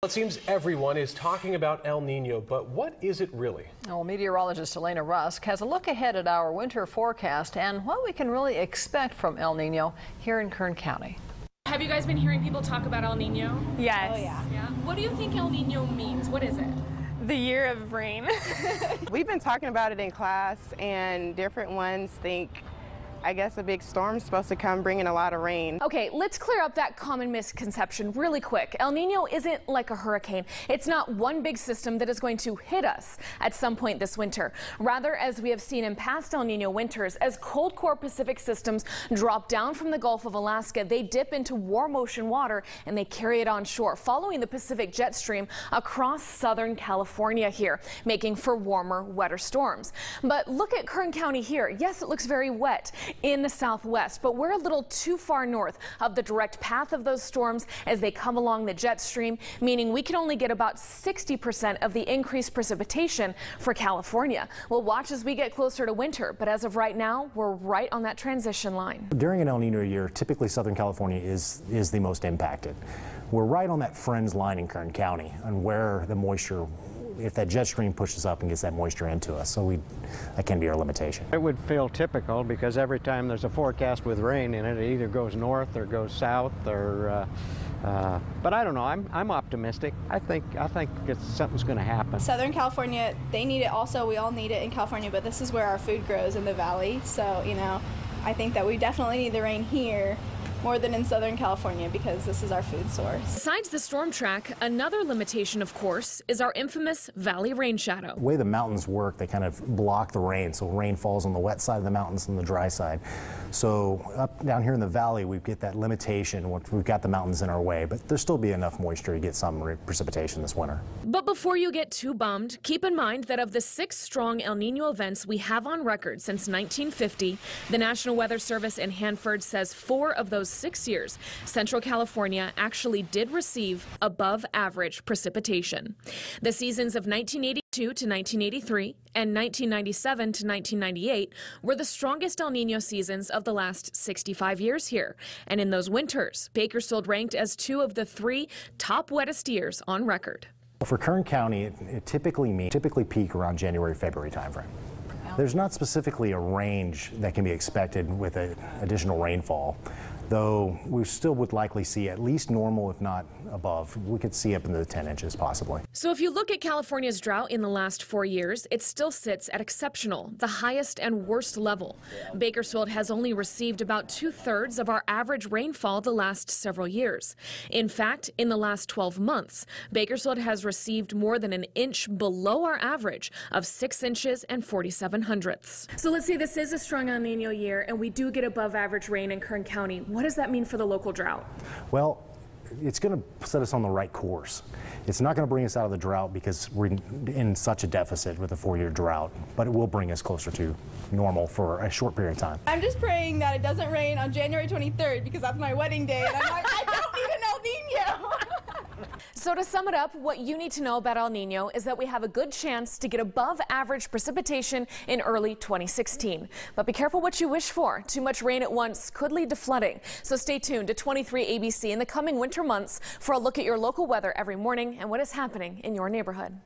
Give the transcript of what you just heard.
It seems everyone is talking about El Nino, but what is it really? Well, meteorologist Elena Rusk has a look ahead at our winter forecast and what we can really expect from El Nino here in Kern County. Have you guys been hearing people talk about El Nino? Yes. Oh, yeah. What do you think El Nino means? What is it? The year of rain. We've been talking about it in class, and different ones think, I guess, a big storm's supposed to come bringing a lot of rain. Okay, let's clear up that common misconception really quick. El Nino isn't like a hurricane. It's not one big system that is going to hit us at some point this winter. Rather, as we have seen in past El Nino winters, as cold core Pacific systems drop down from the Gulf of Alaska, they dip into warm ocean water and they carry it onshore, following the Pacific jet stream across Southern California here, making for warmer, wetter storms. But look at Kern County here. Yes, it looks very wet in the southwest, but we're a little too far north of the direct path of those storms as they come along the jet stream, meaning we can only get about 60% of the increased precipitation for California. We'll watch as we get closer to winter, but as of right now, we're right on that transition line. During an El Nino year, typically Southern California is the most impacted. We're right on that fringe line in Kern County and where the moisture, if that jet stream pushes up and gets that moisture into us, so that can be our limitation. It would feel typical because every time there's a forecast with rain in it, it either goes north or goes south, or but I don't know. I'm optimistic. I think something's going to happen. Southern California, they need it also. We all need it in California, but this is where our food grows, in the valley. So, you know, I think that we definitely need the rain here more than in Southern California because this is our food source. Besides the storm track, another limitation, of course, is our infamous valley rain shadow. The way the mountains work, they kind of block the rain, so rain falls on the wet side of the mountains and the dry side. So up down here in the valley, we get that limitation. We've got the mountains in our way, but there'll still be enough moisture to get some precipitation this winter. But before you get too bummed, keep in mind that of the 6 strong El Nino events we have on record since 1950, the National Weather Service in Hanford says 4 of those 6 years, Central California actually did receive above average precipitation. The seasons of 1982 to 1983 and 1997 to 1998 were the strongest El Nino seasons of the last 65 years here. And in those winters, Bakersfield ranked as 2 of the 3 top wettest years on record. For Kern County, it typically peak around January, February timeframe. There's not specifically a range that can be expected with additional rainfall, though we still would likely see at least normal, if not above. We could see up into the 10 inches possibly. So if you look at California's drought in the last 4 years, it still sits at exceptional, the highest and worst level. Bakersfield has only received about 2/3 of our average rainfall the last several years. In fact, in the last 12 months, Bakersfield has received more than an inch below our average of 6 inches and 47 hundredths. So let's say this is a strong El Nino year and we do get above average rain in Kern County. What does that mean for the local drought? Well, it's going to set us on the right course. It's not going to bring us out of the drought because we're in such a deficit with a 4-year drought, but it will bring us closer to normal for a short period of time. I'm just praying that it doesn't rain on January 23rd because that's my wedding day, and I'm like, I don't need an El Nino. So to sum it up, what you need to know about El Nino is that we have a good chance to get above average precipitation in early 2016. But be careful what you wish for. Too much rain at once could lead to flooding. So stay tuned to 23 ABC in the coming winter months for a look at your local weather every morning and what is happening in your neighborhood.